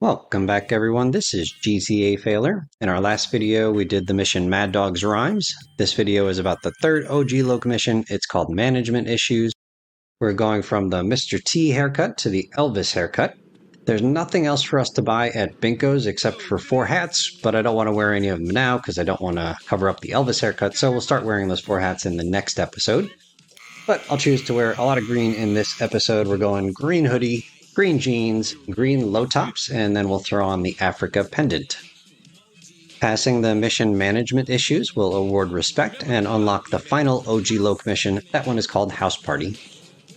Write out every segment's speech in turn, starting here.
Welcome back, everyone. This is GTA Failure. In our last video, we did the mission Mad Dog's Rhymes. This video is about the third OG Loc mission. It's called Management Issues. We're going from the Mr. T haircut to the Elvis haircut. There's nothing else for us to buy at Binko's except for 4 hats, but I don't want to wear any of them now because I don't want to cover up the Elvis haircut, so we'll start wearing those 4 hats in the next episode. But I'll choose to wear a lot of green in this episode. We're going green hoodie, green jeans, green low tops, and then we'll throw on the Africa pendant. Passing the mission management issues will award respect and unlock the final OG Loc mission. That one is called House Party.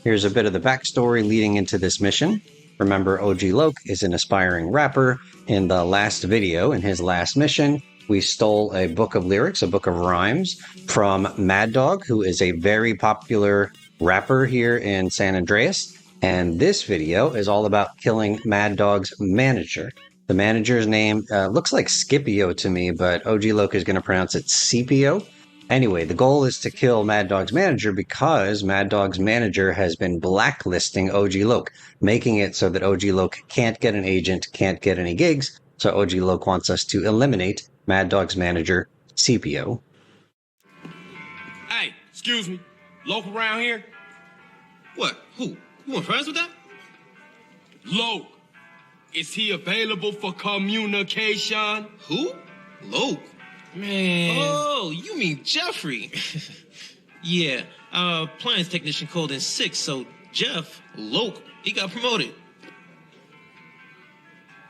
Here's a bit of the backstory leading into this mission. Remember, OG Loc is an aspiring rapper. In the last video, in his last mission, we stole a book of lyrics, a book of rhymes, from Mad Dog, who is a very popular rapper here in San Andreas. And this video is all about killing Mad Dog's manager. The manager's name looks like Scipio to me, but OG Loc is going to pronounce it Scipio. Anyway, the goal is to kill Mad Dog's manager because Mad Dog's manager has been blacklisting OG Loc, making it so that OG Loc can't get an agent, can't get any gigs. So OG Loc wants us to eliminate Mad Dog's manager, Scipio. Hey, excuse me. Local around here? What? Who? You want friends with that? Loc. Is he available for communication? Who? Loc. Man. Oh, you mean Jeffrey. Yeah, our appliance technician called in sick, so Jeff, Loc, he got promoted.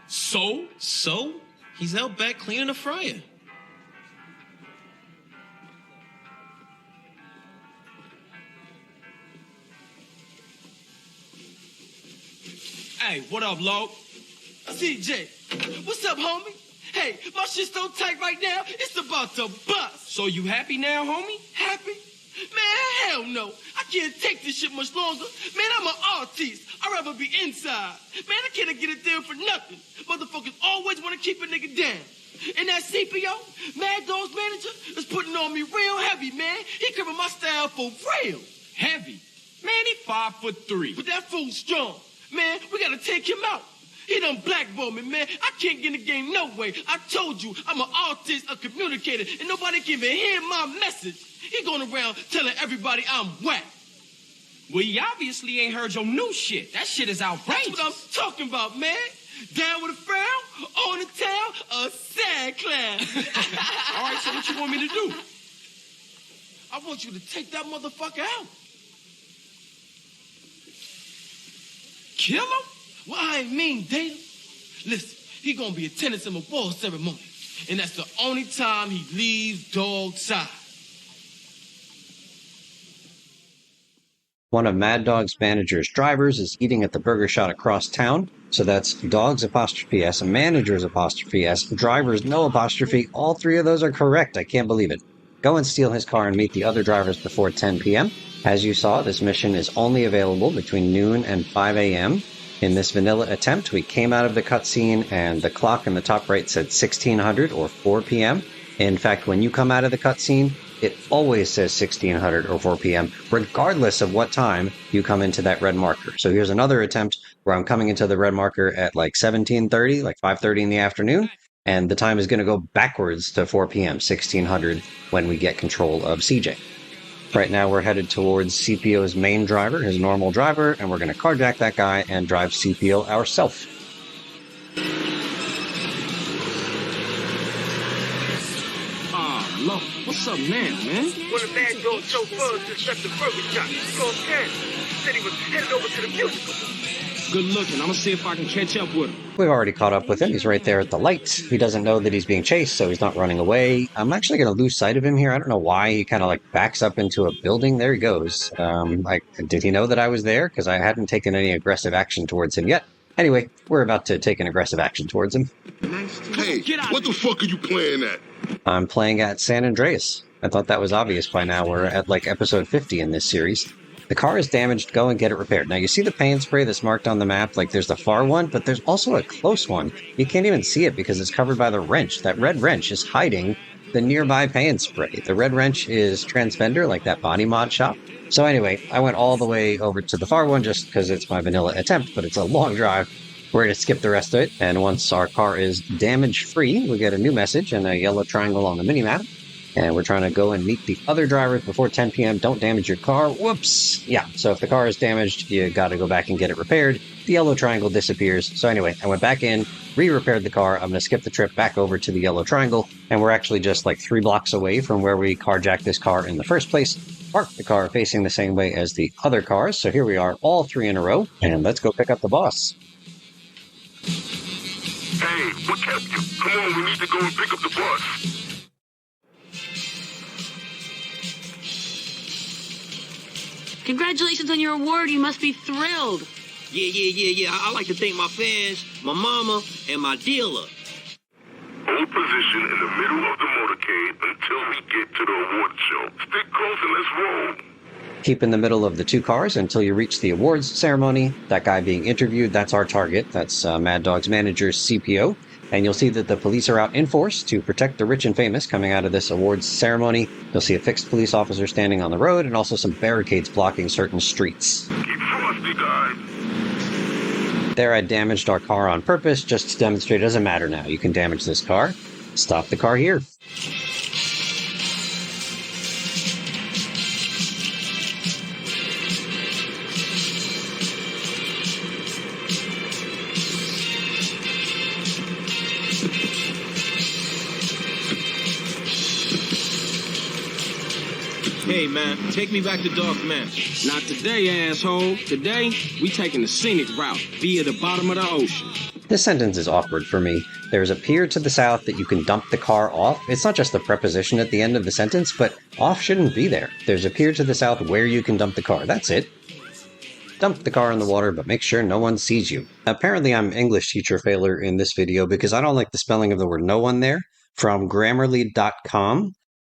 So? So? He's out back cleaning the fryer. Hey, what up, Loc? CJ, what's up, homie? Hey, my shit's so tight right now, it's about to bust. So you happy now, homie? Happy? Man, hell no. I can't take this shit much longer. Man, I'm an artist. I'd rather be inside. Man, I can't get it there for nothing. Motherfuckers always want to keep a nigga down. And that CPO, Mad Dog's manager, is putting on me real heavy, man. He covering my style for real. Heavy? Man, he 5'3". But that fool's strong. Man, we gotta take him out. He done blackballed me, man. I can't get in the game no way. I told you, I'm an artist, a communicator, and nobody can even hear my message. He going around telling everybody I'm whack. Well, he obviously ain't heard your new shit. That shit is outrageous. That's what I'm talking about, man. Down with a frown, on the town, a sad clown. All right, so what you want me to do? I want you to take that motherfucker out. Kill him? Well, I ain't mean, Dana. Listen, he gonna be attending some award ceremony, and that's the only time he leaves Dog's side. One of Mad Dog's manager's drivers is eating at the burger shot across town. So that's Dog's apostrophe S, manager's apostrophe S, driver's no apostrophe. All 3 of those are correct. I can't believe it. Go and steal his car and meet the other drivers before 10 p.m. As you saw, this mission is only available between noon and 5 a.m. In this vanilla attempt, we came out of the cutscene and the clock in the top right said 1600 or 4 p.m. In fact, when you come out of the cutscene, it always says 1600 or 4 p.m., regardless of what time you come into that red marker. So here's another attempt where I'm coming into the red marker at like 1730, like 5:30 in the afternoon, and the time is going to go backwards to 4 p.m., 1600, when we get control of CJ. Right now we're headed towards CPO's main driver, his normal driver, and we're going to carjack that guy and drive CPO ourselves. Loc, what's up now, man? One of Mad Dog's chauffeurs just left the burger shop. He called Ken. Said he was headed over to the musical. Good looking. I'm gonna see if I can catch up with him. We've already caught up with him. He's right there at the light. He doesn't know that he's being chased, so he's not running away. I'm actually going to lose sight of him here. I don't know why. He kind of like backs up into a building. There he goes. Did he know that I was there? Because I hadn't taken any aggressive action towards him yet. Anyway, we're about to take an aggressive action towards him. Hey, what the fuck are you playing at? I'm playing at San Andreas. I thought that was obvious by now. We're at like episode 50 in this series. The car is damaged. Go and get it repaired. Now, you see the paint spray that's marked on the map? Like, there's the far one, but there's also a close one. You can't even see it because it's covered by the wrench. That red wrench is hiding the nearby paint spray. The red wrench is Transfender, like that body mod shop. So anyway, I went all the way over to the far one just because it's my vanilla attempt, but it's a long drive. We're going to skip the rest of it, and once our car is damage-free, we get a new message and a yellow triangle on the minimap. And we're trying to go and meet the other drivers before 10 p.m. Don't damage your car. Whoops! Yeah, so if the car is damaged, you got to go back and get it repaired. The yellow triangle disappears. So anyway, I went back in, re-repaired the car. I'm going to skip the trip back over to the yellow triangle. And we're actually just like 3 blocks away from where we carjacked this car in the first place. Parked the car facing the same way as the other cars. So here we are, all 3 in a row. And let's go pick up the boss. Hey, what kept you? Come on, we need to go and pick up the bus. Congratulations on your award. You must be thrilled. Yeah. I like to thank my fans, my mama, and my dealer. Hold position in the middle of the motorcade until we get to the award show. Stick close and let's roll. Keep in the middle of the 2 cars until you reach the awards ceremony. That guy being interviewed, that's our target. That's Mad Dog's manager, CPO. And you'll see that the police are out in force to protect the rich and famous coming out of this awards ceremony. You'll see a fixed police officer standing on the road and also some barricades blocking certain streets. Keep frosty, guys. There I damaged our car on purpose just to demonstrate it doesn't matter now. You can damage this car. Stop the car here. Hey, man, take me back to Dog's Mansion. Not today, asshole. Today, we taking the scenic route via the bottom of the ocean. This sentence is awkward for me. There's a pier to the south that you can dump the car off. It's not just the preposition at the end of the sentence, but off shouldn't be there. There's a pier to the south where you can dump the car. That's it. Dump the car in the water, but make sure no one sees you. Apparently, I'm English teacher failure in this video because I don't like the spelling of the word no one there. From Grammarly.com,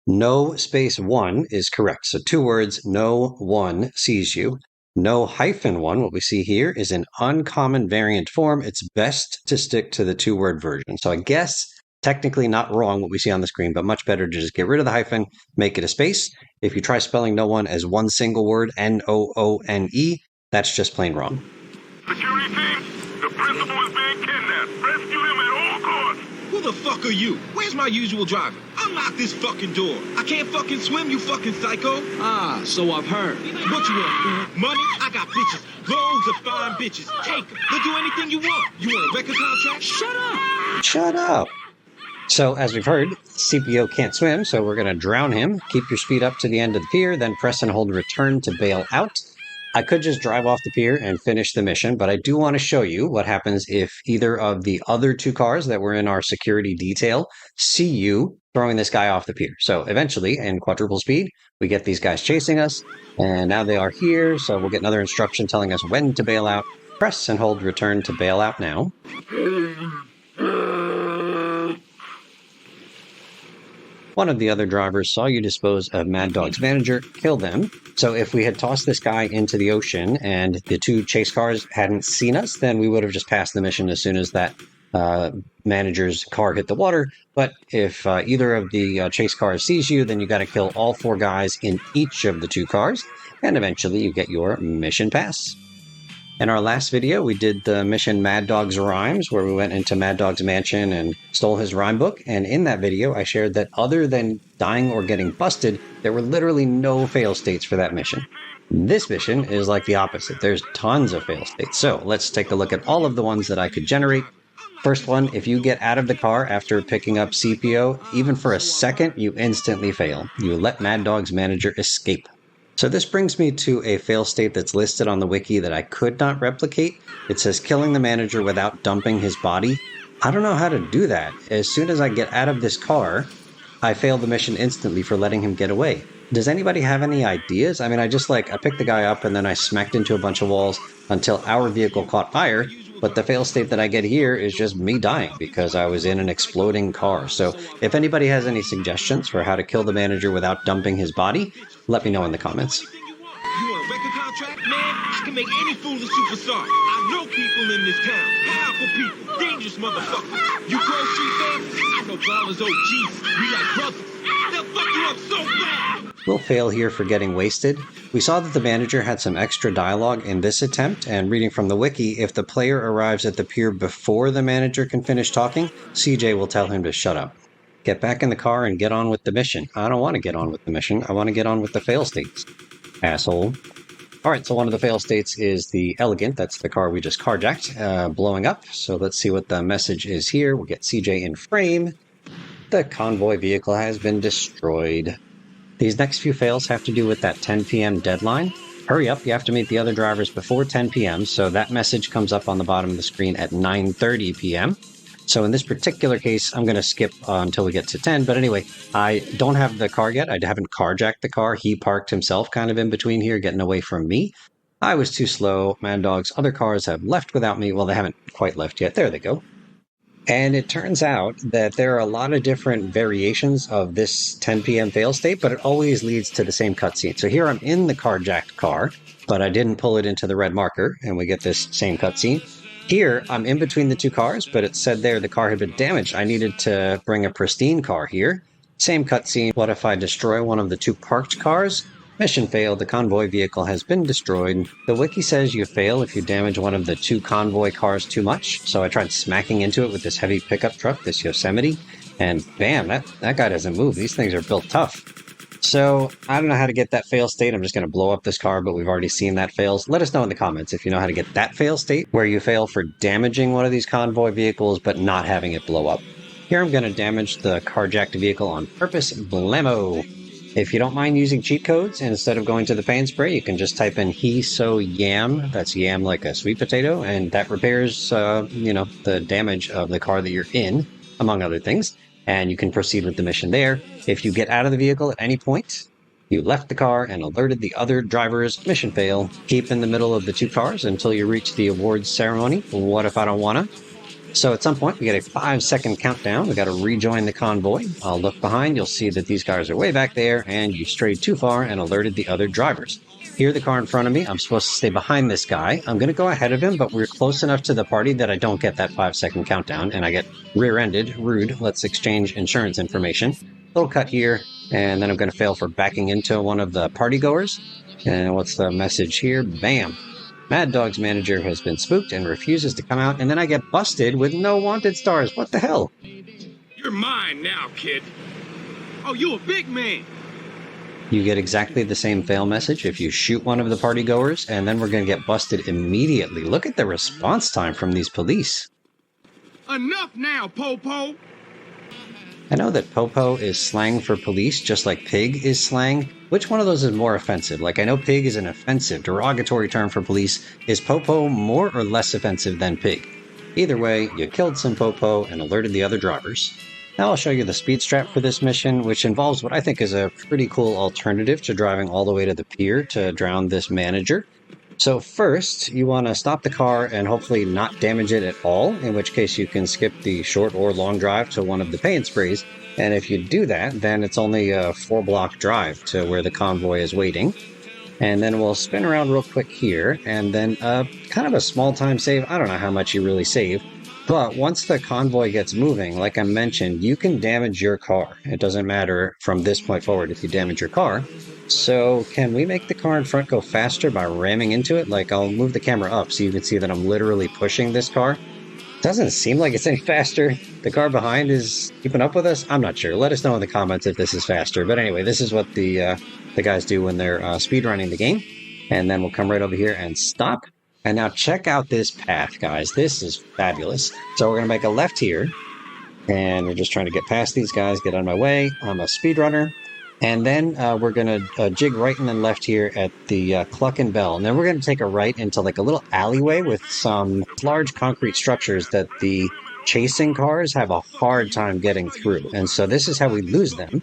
no space one is correct. So 2 words, no one sees you. No hyphen one, what we see here, is an uncommon variant form. It's best to stick to the 2-word version. So I guess technically not wrong what we see on the screen, but much better to just get rid of the hyphen, make it a space. If you try spelling no one as one single word, N-O-O-N-E, that's just plain wrong. Security team, the principal is being kidnapped. Rescue him at all costs. Who the fuck are you? Where's my usual driver? Unlock this fucking door. I can't fucking swim, you fucking psycho. Ah, so I've heard. What you want, fool? Money? I got bitches. Loads of fine bitches. Take them. They'll do anything you want. You want a record contract? Shut up. Shut up. So, as we've heard, CPO can't swim, so we're going to drown him. Keep your speed up to the end of the pier, then press and hold return to bail out. I could just drive off the pier and finish the mission, but I do want to show you what happens if either of the other 2 cars that were in our security detail see you throwing this guy off the pier. So eventually, in quadruple speed, we get these guys chasing us, and now they are here, so we'll get another instruction telling us when to bail out. Press and hold return to bail out now. One of the other drivers saw you dispose of Mad Dog's manager, kill them. So if we had tossed this guy into the ocean and the 2 chase cars hadn't seen us, then we would have just passed the mission as soon as that manager's car hit the water. But if either of the chase cars sees you, then you got to kill all 4 guys in each of the 2 cars, and eventually you get your mission pass. In our last video, we did the mission Mad Dog's Rhymes, where we went into Mad Dog's mansion and stole his rhyme book. And in that video, I shared that other than dying or getting busted, there were literally no fail states for that mission. This mission is like the opposite. There's tons of fail states. So let's take a look at all of the ones that I could generate. First one, if you get out of the car after picking up CPO, even for a second, you instantly fail. You let Mad Dog's manager escape. So this brings me to a fail state that's listed on the wiki that I could not replicate. It says killing the manager without dumping his body. I don't know how to do that. As soon as I get out of this car, I fail the mission instantly for letting him get away. Does anybody have any ideas? I mean, I picked the guy up and then I smacked into a bunch of walls until our vehicle caught fire. But the fail state that I get here is just me dying because I was in an exploding car. So if anybody has any suggestions for how to kill the manager without dumping his body, let me know in the comments. You want a record contract? Man, I can make any fool a superstar. I know people in this town. Powerful people. Dangerous motherfuckers. You Grove Street fans? I know Ballers OGs. We like brothers. They'll fuck you up so bad. We'll fail here for getting wasted. We saw that the manager had some extra dialogue in this attempt, and reading from the wiki, if the player arrives at the pier before the manager can finish talking, CJ will tell him to shut up. Get back in the car and get on with the mission. I don't want to get on with the mission. I want to get on with the fail states. Asshole. All right, so one of the fail states is the Elegant. That's the car we just carjacked, blowing up. So let's see what the message is here. We'll get CJ in frame. The convoy vehicle has been destroyed. These next few fails have to do with that 10 p.m. deadline. Hurry up, you have to meet the other drivers before 10 p.m., so that message comes up on the bottom of the screen at 9:30 p.m. So in this particular case, I'm going to skip until we get to 10. But anyway, I don't have the car yet. I haven't carjacked the car. He parked himself kind of in between here, getting away from me. I was too slow. Mad Dog's other cars have left without me. Well, they haven't quite left yet. There they go. And it turns out that there are a lot of different variations of this 10 p.m. fail state, but it always leads to the same cutscene. So here I'm in the carjacked car, but I didn't pull it into the red marker, and we get this same cutscene. Here, I'm in between the two cars, but it said there the car had been damaged. I needed to bring a pristine car here. Same cutscene. What if I destroy one of the two parked cars? Mission failed. The convoy vehicle has been destroyed. The wiki says you fail if you damage one of the two convoy cars too much. So I tried smacking into it with this heavy pickup truck, this Yosemite, and bam, that guy doesn't move. These things are built tough. So I don't know how to get that fail state. I'm just going to blow up this car, but we've already seen that fails. Let us know in the comments if you know how to get that fail state, where you fail for damaging one of these convoy vehicles, but not having it blow up. Here I'm going to damage the carjacked vehicle on purpose. Blammo! If you don't mind using cheat codes, instead of going to the paint spray, you can just type in he so yam. That's yam like a sweet potato, and that repairs, the damage of the car that you're in, among other things. And you can proceed with the mission there. If you get out of the vehicle at any point, you left the car and alerted the other drivers, mission fail. Keep in the middle of the two cars until you reach the awards ceremony. What if I don't wanna? So at some point, we get a 5-second countdown. We got to rejoin the convoy. I'll look behind. You'll see that these guys are way back there, and you strayed too far and alerted the other drivers. Here, the car in front of me. I'm supposed to stay behind this guy. I'm going to go ahead of him, but we're close enough to the party that I don't get that 5-second countdown, and I get rear-ended. Rude. Let's exchange insurance information. Little cut here, and then I'm going to fail for backing into one of the partygoers. And what's the message here? Bam. Mad Dog's manager has been spooked and refuses to come out, and then I get busted with no wanted stars. What the hell? You're mine now, kid. Oh, you a big man. You get exactly the same fail message if you shoot one of the partygoers, and then we're going to get busted immediately. Look at the response time from these police. Enough now, Popo. I know that popo is slang for police, just like pig is slang. Which one of those is more offensive? Like, I know pig is an offensive, derogatory term for police. Is popo more or less offensive than pig? Either way, you killed some popo and alerted the other drivers. Now I'll show you the speed strap for this mission, which involves what I think is a pretty cool alternative to driving all the way to the pier to drown this manager. So first, you want to stop the car and hopefully not damage it at all, in which case you can skip the short or long drive to one of the pay-and sprays. And if you do that, then it's only a 4-block drive to where the convoy is waiting. And then we'll spin around real quick here, and then kind of a small time save. I don't know how much you really save, but once the convoy gets moving, like I mentioned, you can damage your car. It doesn't matter from this point forward if you damage your car. So can we make the car in front go faster by ramming into it? Like, I'll move the camera up so you can see that I'm literally pushing this car. Doesn't seem like it's any faster. The car behind is keeping up with us. I'm not sure. Let us know in the comments if this is faster. But anyway, this is what the guys do when they're speedrunning the game. And then we'll come right over here and stop. And now check out this path, guys. This is fabulous. So we're going to make a left here. And we're just trying to get past these guys, get on my way. I'm a speedrunner. And then we're going to jig right and then left here at the Cluck and Bell. And then we're going to take a right into like a little alleyway with some large concrete structures that the chasing cars have a hard time getting through. And so this is how we lose them.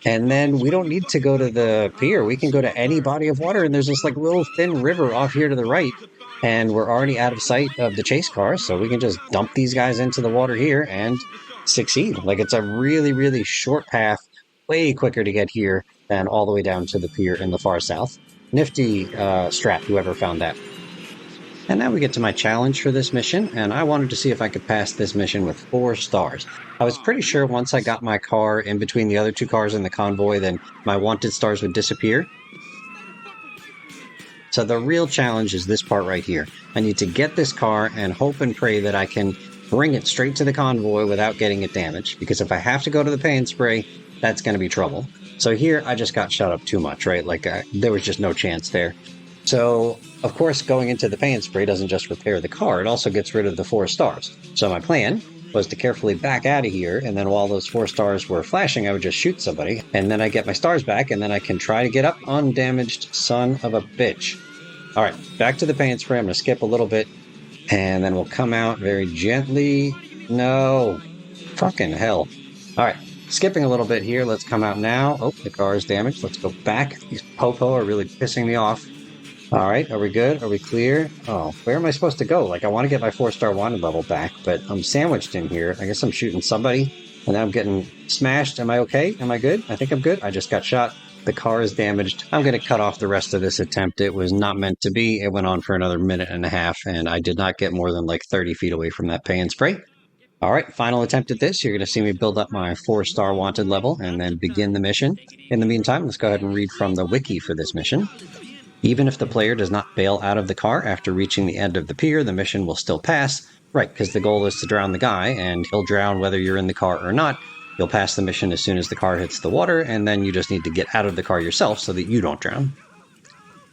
And then we don't need to go to the pier. We can go to any body of water. And there's this like little thin river off here to the right. And we're already out of sight of the chase cars. So we can just dump these guys into the water here and succeed. Like, it's a really, really short path. Way quicker to get here than all the way down to the pier in the far south. Nifty strap, whoever found that. And now we get to my challenge for this mission, and I wanted to see if I could pass this mission with 4 stars. I was pretty sure once I got my car in between the other 2 cars in the convoy, then my wanted stars would disappear. So the real challenge is this part right here. I need to get this car and hope and pray that I can bring it straight to the convoy without getting it damaged, because if I have to go to the pay and spray, that's going to be trouble. So here I just got shut up too much, right? Like there was just no chance there. So, of course, going into the paint spray doesn't just repair the car, it also gets rid of the 4 stars. So my plan was to carefully back out of here, and then while those 4 stars were flashing, I would just shoot somebody, and then I get my stars back, and then I can try to get up undamaged, son of a bitch. Alright, back to the paint spray. I'm going to skip a little bit, and then we'll come out very gently. No. Fucking hell. Alright, skipping a little bit here, let's come out now. Oh, the car is damaged. Let's go back. These popo are really pissing me off. Alright, are we good? Are we clear? Oh, where am I supposed to go? Like, I want to get my 4-star wanted level back, but I'm sandwiched in here. I guess I'm shooting somebody, and now I'm getting smashed. Am I okay? Am I good? I think I'm good. I just got shot. The car is damaged. I'm going to cut off the rest of this attempt. It was not meant to be. It went on for another minute and a half, and I did not get more than like 30 feet away from that pay and spray. Alright, final attempt at this. You're going to see me build up my 4-star wanted level and then begin the mission. In the meantime, let's go ahead and read from the wiki for this mission. Even if the player does not bail out of the car after reaching the end of the pier, the mission will still pass. Right, because the goal is to drown the guy, and he'll drown whether you're in the car or not. You'll pass the mission as soon as the car hits the water, and then you just need to get out of the car yourself so that you don't drown.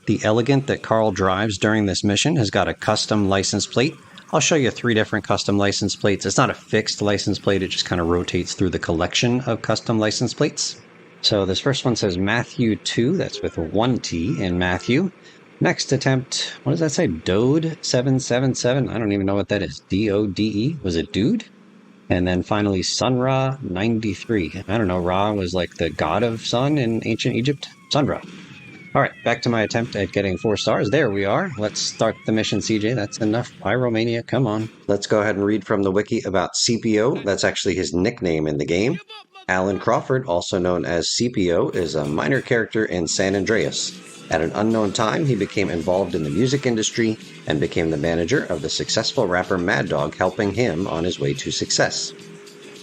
The Elegant that Carl drives during this mission has got a custom license plate. I'll show you 3 different custom license plates. It's not a fixed license plate, it just kind of rotates through the collection of custom license plates. So this first one says Matthew 2, that's with 1 T in Matthew. Next attempt, what does that say? Dode 777? I don't even know what that is. D-O-D-E? Was it Dude? And then finally Sun-Ra 93. I don't know, Ra was like the god of sun in ancient Egypt. Sun-Ra. Alright, back to my attempt at getting 4 stars. There we are. Let's start the mission, CJ. That's enough pyromania. Come on. Let's go ahead and read from the wiki about CPO. That's actually his nickname in the game. Alan Crawford, also known as CPO, is a minor character in San Andreas. At an unknown time, he became involved in the music industry and became the manager of the successful rapper Mad Dog, helping him on his way to success.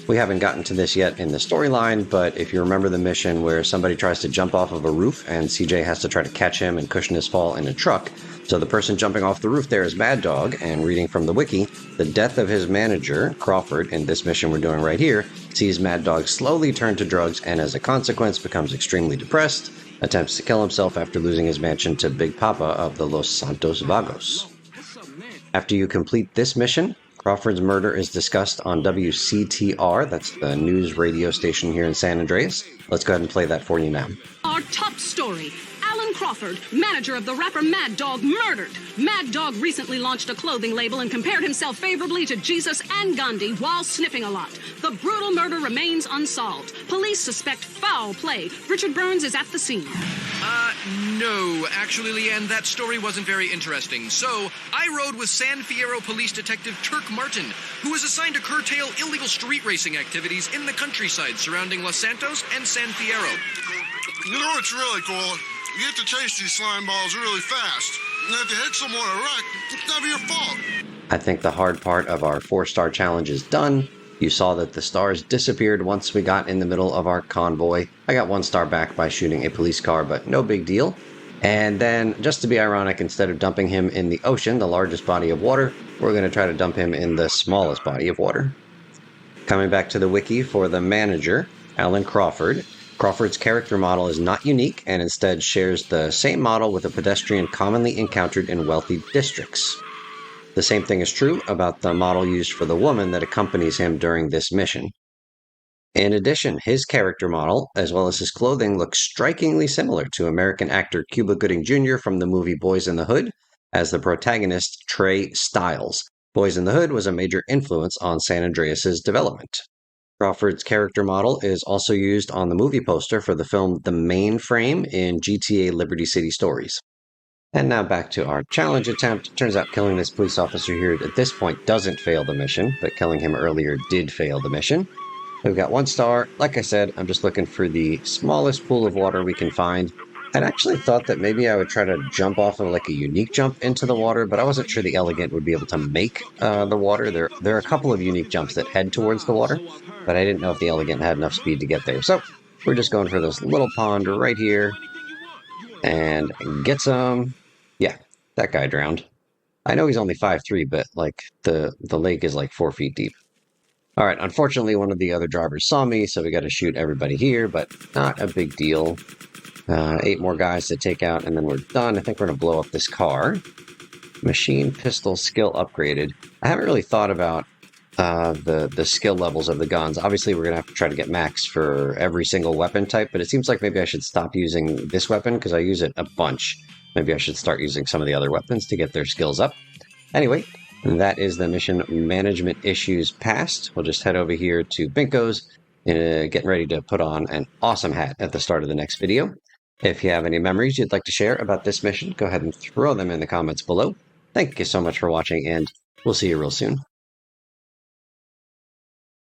We haven't gotten to this yet in the storyline, but if you remember the mission where somebody tries to jump off of a roof and CJ has to try to catch him and cushion his fall in a truck, so the person jumping off the roof there is Mad Dog, and reading from the wiki, the death of his manager, Crawford, in this mission we're doing right here, sees Mad Dog slowly turn to drugs and as a consequence becomes extremely depressed, attempts to kill himself after losing his mansion to Big Papa of the Los Santos Vagos. After you complete this mission, Crawford's murder is discussed on WCTR, that's the news radio station here in San Andreas. Let's go ahead and play that for you now. Our top story. Alan Crawford, manager of the rapper Mad Dog, murdered. Mad Dog recently launched a clothing label and compared himself favorably to Jesus and Gandhi while sniffing a lot. The brutal murder remains unsolved. Police suspect foul play. Richard Burns is at the scene. No. Actually, Leanne, that story wasn't very interesting. So, I rode with San Fierro Police Detective Turk Martin, who was assigned to curtail illegal street racing activities in the countryside surrounding Los Santos and San Fierro. You know what's really cool? You get to chase these slime balls really fast. And if you hit someone a wreck, it's never your fault. I think the hard part of our 4-star challenge is done. You saw that the stars disappeared once we got in the middle of our convoy. I got 1 star back by shooting a police car, but no big deal. And then, just to be ironic, instead of dumping him in the ocean, the largest body of water, we're going to try to dump him in the smallest body of water. Coming back to the wiki for the manager, Alan Crawford. Crawford's character model is not unique and instead shares the same model with a pedestrian commonly encountered in wealthy districts. The same thing is true about the model used for the woman that accompanies him during this mission. In addition, his character model, as well as his clothing, looks strikingly similar to American actor Cuba Gooding Jr. from the movie Boys in the Hood, as the protagonist Trey Styles. Boys in the Hood was a major influence on San Andreas' development. Crawford's character model is also used on the movie poster for the film The Mainframe in GTA Liberty City Stories. And now back to our challenge attempt. Turns out killing this police officer here at this point doesn't fail the mission, but killing him earlier did fail the mission. We've got 1 star. Like I said, I'm just looking for the smallest pool of water we can find. I'd actually thought that maybe I would try to jump off of like a unique jump into the water, but I wasn't sure the elegant would be able to make the water. There are a couple of unique jumps that head towards the water, but I didn't know if the elegant had enough speed to get there. So we're just going for this little pond right here and get some. Yeah, that guy drowned. I know he's only 5'3", but like the lake is like 4 feet deep. All right, unfortunately, one of the other drivers saw me, so we got to shoot everybody here, but not a big deal. 8 more guys to take out, and then we're done. I think we're going to blow up this car. Machine pistol skill upgraded. I haven't really thought about the skill levels of the guns. Obviously, we're going to have to try to get max for every single weapon type, but it seems like maybe I should stop using this weapon because I use it a bunch. Maybe I should start using some of the other weapons to get their skills up. Anyway, that is the mission management issues passed. We'll just head over here to Binko's, getting ready to put on an awesome hat at the start of the next video. If you have any memories you'd like to share about this mission, go ahead and throw them in the comments below. Thank you so much for watching, and we'll see you real soon.